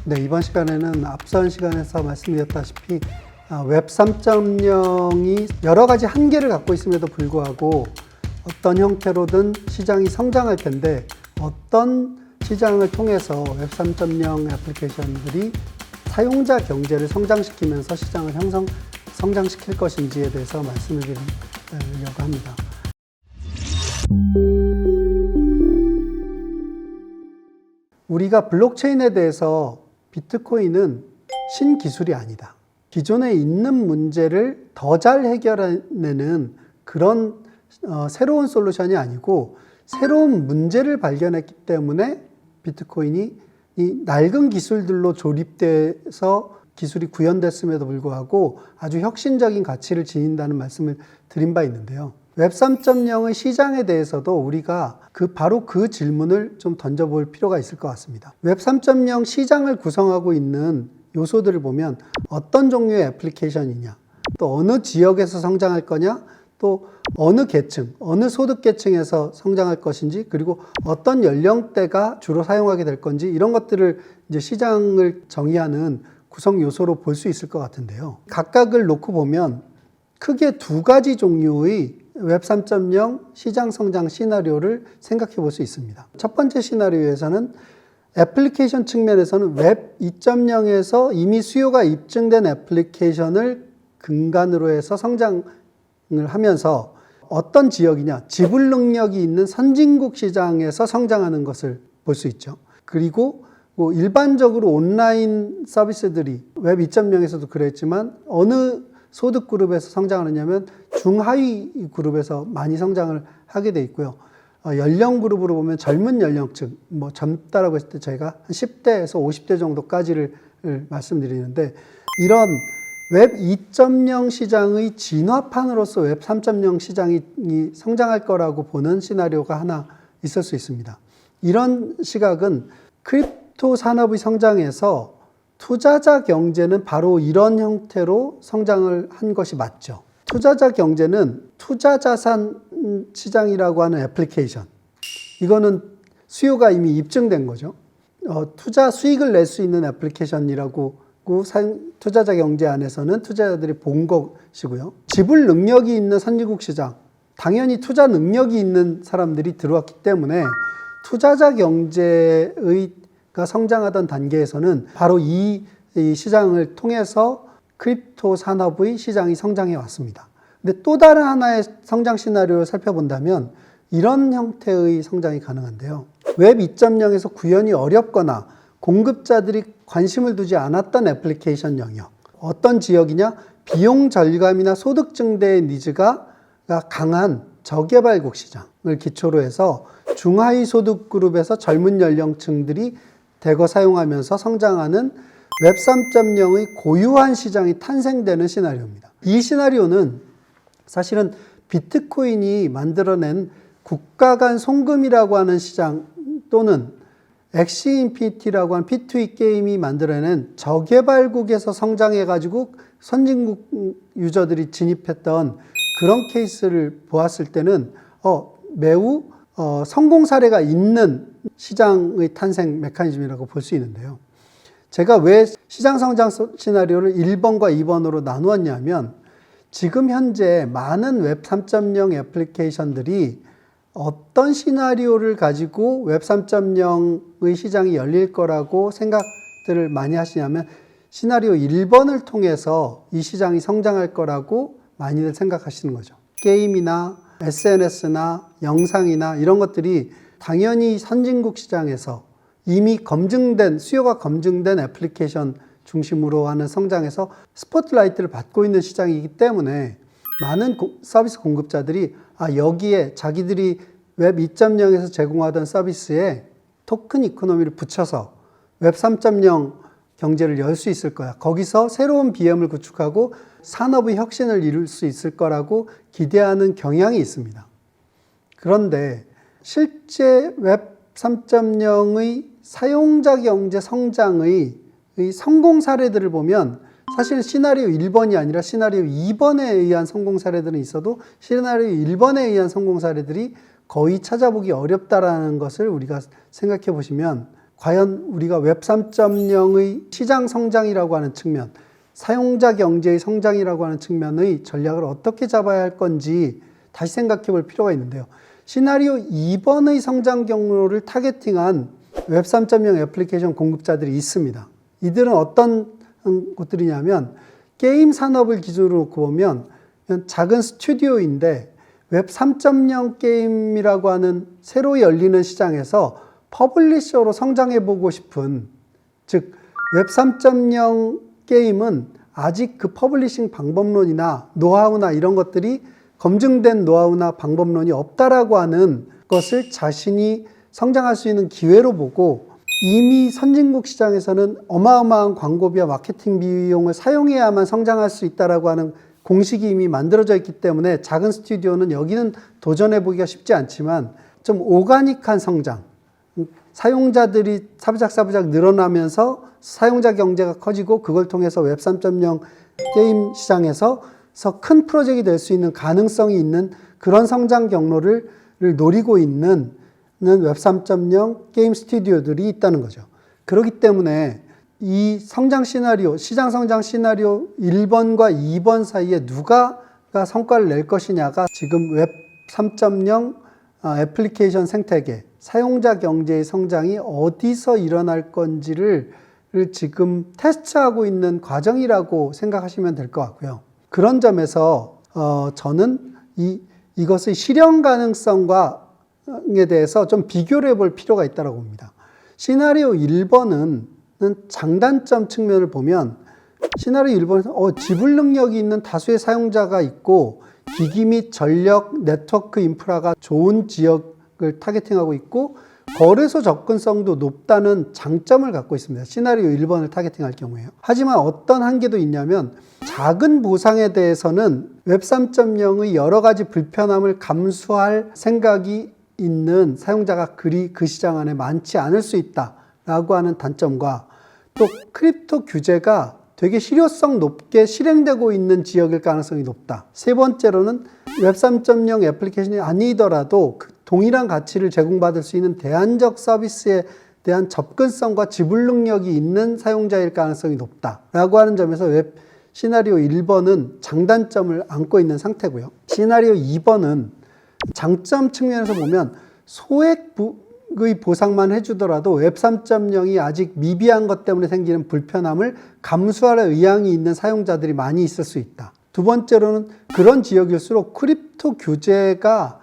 네, 이번 시간에는 앞선 시간에서 말씀드렸다시피 웹 3.0이 여러 가지 한계를 갖고 있음에도 불구하고 어떤 형태로든 시장이 성장할 텐데 어떤 시장을 통해서 웹 3.0 애플리케이션들이 사용자 경제를 성장시키면서 시장을 성장시킬 것인지에 대해서 말씀을 드리려고 합니다. 우리가 블록체인에 대해서 비트코인은 신기술이 아니다. 기존에 있는 문제를 더 잘 해결해내는 그런 새로운 솔루션이 아니고 새로운 문제를 발견했기 때문에 비트코인이 이 낡은 기술들로 조립돼서 기술이 구현됐음에도 불구하고 아주 혁신적인 가치를 지닌다는 말씀을 드린 바 있는데요. 웹 3.0의 시장에 대해서도 우리가 바로 그 질문을 좀 던져볼 필요가 있을 것 같습니다. 웹 3.0 시장을 구성하고 있는 요소들을 보면 어떤 종류의 애플리케이션이냐, 또 어느 지역에서 성장할 거냐, 또 어느 계층, 어느 소득 계층에서 성장할 것인지, 그리고 어떤 연령대가 주로 사용하게 될 건지, 이런 것들을 이제 시장을 정의하는 구성 요소로 볼 수 있을 것 같은데요. 각각을 놓고 보면 크게 두 가지 종류의 웹 3.0 시장 성장 시나리오를 생각해 볼 수 있습니다. 첫 번째 시나리오에서는 애플리케이션 측면에서는 웹 2.0에서 이미 수요가 입증된 애플리케이션을 근간으로 해서 성장을 하면서 어떤 지역이냐, 지불 능력이 있는 선진국 시장에서 성장하는 것을 볼 수 있죠. 그리고 일반적으로 온라인 서비스들이 웹 2.0에서도 그랬지만 어느 소득 그룹에서 성장하느냐면 중하위 그룹에서 많이 성장을 하게 돼 있고요. 연령 그룹으로 보면 젊은 연령층, 젊다라고 했을 때 저희가 한 10대에서 50대 정도까지를 말씀드리는데, 이런 웹 2.0 시장의 진화판으로서 웹 3.0 시장이 성장할 거라고 보는 시나리오가 하나 있을 수 있습니다. 이런 시각은 크립토 산업의 성장에서 투자자 경제는 바로 이런 형태로 성장을 한 것이 맞죠. 투자자 경제는 투자자산 시장이라고 하는 애플리케이션, 이거는 수요가 이미 입증된 거죠. 투자 수익을 낼 수 있는 애플리케이션이라고 투자자 경제 안에서는 투자자들이 본 것이고요. 지불 능력이 있는 선진국 시장, 당연히 투자 능력이 있는 사람들이 들어왔기 때문에 투자자 경제가 성장하던 단계에서는 바로 이 시장을 통해서 크립토 산업의 시장이 성장해 왔습니다. 근데 또 다른 하나의 성장 시나리오를 살펴본다면 이런 형태의 성장이 가능한데요. 웹 2.0에서 구현이 어렵거나 공급자들이 관심을 두지 않았던 애플리케이션 영역. 어떤 지역이냐? 비용 절감이나 소득 증대의 니즈가 강한 저개발국 시장을 기초로 해서 중하위 소득 그룹에서 젊은 연령층들이 대거 사용하면서 성장하는 웹 3.0의 고유한 시장이 탄생되는 시나리오입니다. 이 시나리오는 사실은 비트코인이 만들어낸 국가 간 송금이라고 하는 시장, 또는 엑시 인피니티라고 하는 P2E 게임이 만들어낸 저개발국에서 성장해가지고 선진국 유저들이 진입했던 그런 케이스를 보았을 때는 매우 성공 사례가 있는 시장의 탄생 메커니즘이라고 볼 수 있는데요. 제가 왜 시장 성장 시나리오를 1번과 2번으로 나누었냐면, 지금 현재 많은 웹 3.0 애플리케이션들이 어떤 시나리오를 가지고 웹 3.0의 시장이 열릴 거라고 생각들을 많이 하시냐면, 시나리오 1번을 통해서 이 시장이 성장할 거라고 많이들 생각하시는 거죠. 게임이나 SNS나 영상이나 이런 것들이 당연히 선진국 시장에서 이미 수요가 검증된 애플리케이션 중심으로 하는 성장에서 스포트라이트를 받고 있는 시장이기 때문에 많은 서비스 공급자들이 여기에 자기들이 웹 2.0에서 제공하던 서비스에 토큰 이코노미를 붙여서 웹 3.0 경제를 열 수 있을 거야. 거기서 새로운 BM을 구축하고 산업의 혁신을 이룰 수 있을 거라고 기대하는 경향이 있습니다. 그런데 실제 웹 3.0의 사용자 경제 성장의 성공 사례들을 보면 사실 시나리오 1번이 아니라 시나리오 2번에 의한 성공 사례들은 있어도 시나리오 1번에 의한 성공 사례들이 거의 찾아보기 어렵다라는 것을 우리가 생각해 보시면 과연 우리가 웹 3.0의 시장 성장이라고 하는 측면, 사용자 경제의 성장이라고 하는 측면의 전략을 어떻게 잡아야 할 건지 다시 생각해 볼 필요가 있는데요. 시나리오 2번의 성장 경로를 타겟팅한 웹 3.0 애플리케이션 공급자들이 있습니다. 이들은 어떤 곳들이냐면 게임 산업을 기준으로 놓고 보면 작은 스튜디오인데 웹 3.0 게임이라고 하는 새로 열리는 시장에서 퍼블리셔로 성장해보고 싶은, 즉 웹 3.0 게임은 아직 그 퍼블리싱 방법론이나 노하우나 이런 것들이 검증된 노하우나 방법론이 없다라고 하는 것을 자신이 성장할 수 있는 기회로 보고, 이미 선진국 시장에서는 어마어마한 광고비와 마케팅 비용을 사용해야만 성장할 수 있다라고 하는 공식이 이미 만들어져 있기 때문에 작은 스튜디오는 여기는 도전해보기가 쉽지 않지만 좀 오가닉한 성장, 사용자들이 사부작사부작 늘어나면서 사용자 경제가 커지고 그걸 통해서 웹 3.0 게임 시장에서 큰 프로젝트가 될 수 있는 가능성이 있는 그런 성장 경로를 노리고 있는 웹 3.0 게임 스튜디오들이 있다는 거죠. 그렇기 때문에 이 성장 시나리오, 시장 성장 시나리오 1번과 2번 사이에 누가 성과를 낼 것이냐가 지금 웹 3.0 애플리케이션 생태계, 사용자 경제의 성장이 어디서 일어날 건지를 지금 테스트하고 있는 과정이라고 생각하시면 될 것 같고요. 그런 점에서 저는 이것의 실현 가능성에 대해서 좀 비교를 해볼 필요가 있다고 봅니다. 시나리오 1번은 장단점 측면을 보면, 시나리오 1번에서 지불 능력이 있는 다수의 사용자가 있고 기기 및 전력 네트워크 인프라가 좋은 지역을 타겟팅하고 있고 거래소 접근성도 높다는 장점을 갖고 있습니다. 시나리오 1번을 타겟팅할 경우에요. 하지만 어떤 한계도 있냐면 작은 보상에 대해서는 웹 3.0의 여러 가지 불편함을 감수할 생각이 있는 사용자가 그 시장 안에 많지 않을 수 있다라고 하는 단점과, 또 크립토 규제가 되게 실효성 높게 실행되고 있는 지역일 가능성이 높다. 세 번째로는 웹 3.0 애플리케이션이 아니더라도 그 동일한 가치를 제공받을 수 있는 대안적 서비스에 대한 접근성과 지불 능력이 있는 사용자일 가능성이 높다라고 하는 점에서 웹 시나리오 1번은 장단점을 안고 있는 상태고요. 시나리오 2번은 장점 측면에서 보면 소액의 보상만 해주더라도 웹 3.0이 아직 미비한 것 때문에 생기는 불편함을 감수할 의향이 있는 사용자들이 많이 있을 수 있다. 두 번째로는 그런 지역일수록 크립토 규제가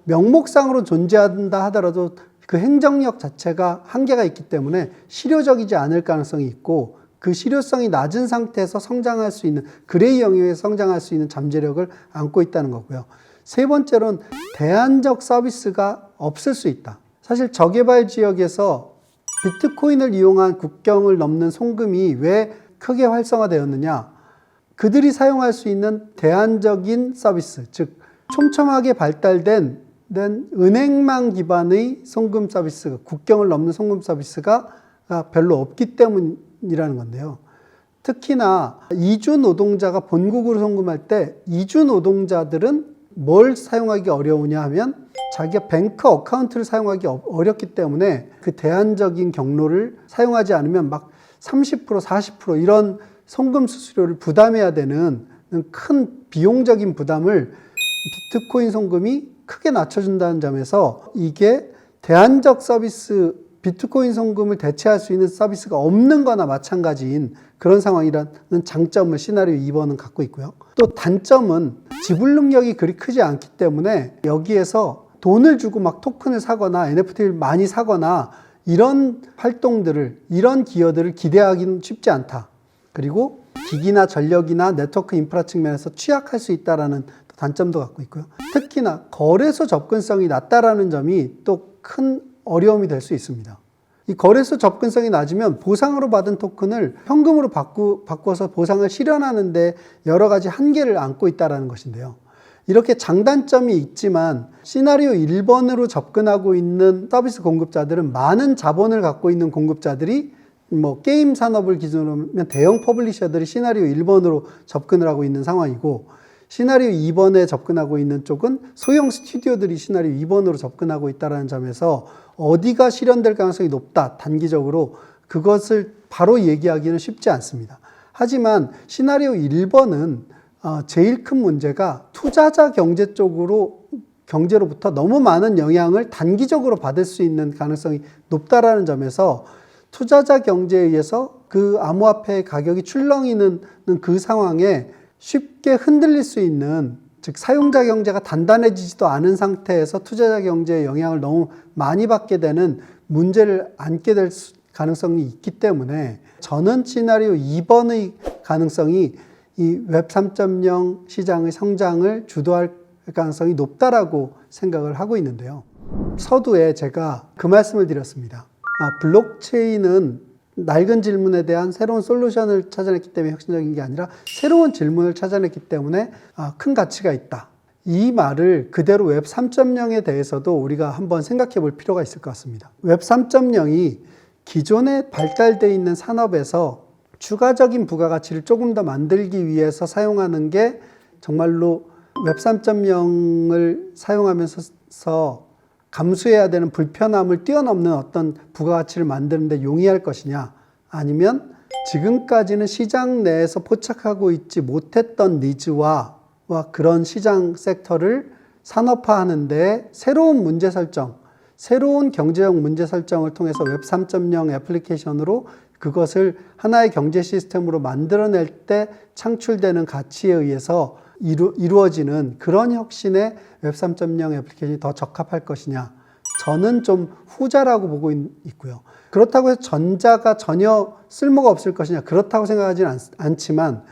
명목상으로 존재한다 하더라도 그 행정력 자체가 한계가 있기 때문에 실효적이지 않을 가능성이 있고, 그 실효성이 낮은 상태에서 성장할 수 있는, 그레이 영역에서 성장할 수 있는 잠재력을 안고 있다는 거고요. 세 번째로는 대안적 서비스가 없을 수 있다. 사실 저개발 지역에서 비트코인을 이용한 국경을 넘는 송금이 왜 크게 활성화되었느냐? 그들이 사용할 수 있는 대안적인 서비스, 즉 촘촘하게 발달된 은행망 기반의 송금 서비스, 국경을 넘는 송금 서비스가 별로 없기 때문이라는 건데요. 특히나 이주 노동자가 본국으로 송금할 때 이주 노동자들은 뭘 사용하기 어려우냐 하면 자기가 뱅크 어카운트를 사용하기 어렵기 때문에 그 대안적인 경로를 사용하지 않으면 막 30%, 40% 이런 송금 수수료를 부담해야 되는 큰 비용적인 부담을 비트코인 송금이 크게 낮춰준다는 점에서 이게 대안적 서비스, 비트코인 송금을 대체할 수 있는 서비스가 없는 거나 마찬가지인 그런 상황이라는 장점을 시나리오 2번은 갖고 있고요. 또 단점은 지불 능력이 그리 크지 않기 때문에 여기에서 돈을 주고 막 토큰을 사거나 NFT를 많이 사거나 이런 활동들을, 이런 기여들을 기대하기는 쉽지 않다. 그리고 기기나 전력이나 네트워크 인프라 측면에서 취약할 수 있다는 단점도 갖고 있고요. 특히나 거래소 접근성이 낮다라는 점이 또 큰 어려움이 될 수 있습니다. 이 거래소 접근성이 낮으면 보상으로 받은 토큰을 현금으로 바꿔서 보상을 실현하는데 여러 가지 한계를 안고 있다는 것인데요. 이렇게 장단점이 있지만 시나리오 1번으로 접근하고 있는 서비스 공급자들은 많은 자본을 갖고 있는 공급자들이 게임 산업을 기준으로 하면 대형 퍼블리셔들이 시나리오 1번으로 접근을 하고 있는 상황이고, 시나리오 2번에 접근하고 있는 쪽은 소형 스튜디오들이 시나리오 2번으로 접근하고 있다는 점에서 어디가 실현될 가능성이 높다, 단기적으로 그것을 바로 얘기하기는 쉽지 않습니다. 하지만 시나리오 1번은 제일 큰 문제가 투자자 경제로부터 너무 많은 영향을 단기적으로 받을 수 있는 가능성이 높다라는 점에서 투자자 경제에 의해서 그 암호화폐의 가격이 출렁이는 그 상황에 쉽게 흔들릴 수 있는, 즉 사용자 경제가 단단해지지도 않은 상태에서 투자자 경제의 영향을 너무 많이 받게 되는 문제를 안게 될 가능성이 있기 때문에 저는 시나리오 2번의 가능성이 이 웹 3.0 시장의 성장을 주도할 가능성이 높다라고 생각을 하고 있는데요. 서두에 제가 그 말씀을 드렸습니다. 블록체인은 낡은 질문에 대한 새로운 솔루션을 찾아냈기 때문에 혁신적인 게 아니라 새로운 질문을 찾아냈기 때문에 큰 가치가 있다. 이 말을 그대로 웹 3.0에 대해서도 우리가 한번 생각해 볼 필요가 있을 것 같습니다. 웹 3.0이 기존에 발달되어 있는 산업에서 추가적인 부가가치를 조금 더 만들기 위해서 사용하는 게 정말로 웹 3.0을 사용하면서 감수해야 되는 불편함을 뛰어넘는 어떤 부가가치를 만드는 데 용이할 것이냐, 아니면 지금까지는 시장 내에서 포착하고 있지 못했던 니즈와 그런 시장 섹터를 산업화하는 데 새로운 문제 설정, 새로운 경제적 문제 설정을 통해서 웹 3.0 애플리케이션으로 그것을 하나의 경제 시스템으로 만들어낼 때 창출되는 가치에 의해서 이루어지는 그런 혁신에 웹 3.0 애플리케이션이 더 적합할 것이냐, 저는 좀 후자라고 보고 있고요. 그렇다고 해서 전자가 전혀 쓸모가 없을 것이냐, 그렇다고 생각하지는 않지만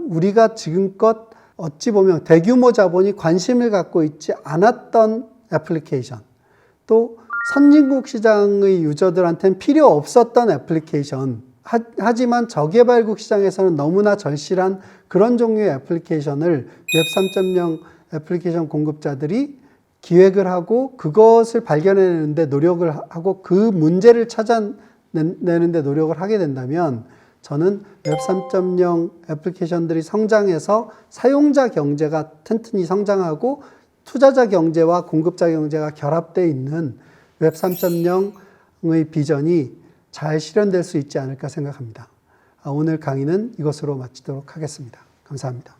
우리가 지금껏 어찌 보면 대규모 자본이 관심을 갖고 있지 않았던 애플리케이션, 또 선진국 시장의 유저들한테는 필요 없었던 애플리케이션, 하지만 저개발국 시장에서는 너무나 절실한 그런 종류의 애플리케이션을 웹 3.0 애플리케이션 공급자들이 기획을 하고 그것을 발견해내는데 노력을 하고 그 문제를 찾아내는데 노력을 하게 된다면 저는 웹 3.0 애플리케이션들이 성장해서 사용자 경제가 튼튼히 성장하고 투자자 경제와 공급자 경제가 결합되어 있는 웹 3.0의 비전이 잘 실현될 수 있지 않을까 생각합니다. 오늘 강의는 이것으로 마치도록 하겠습니다. 감사합니다.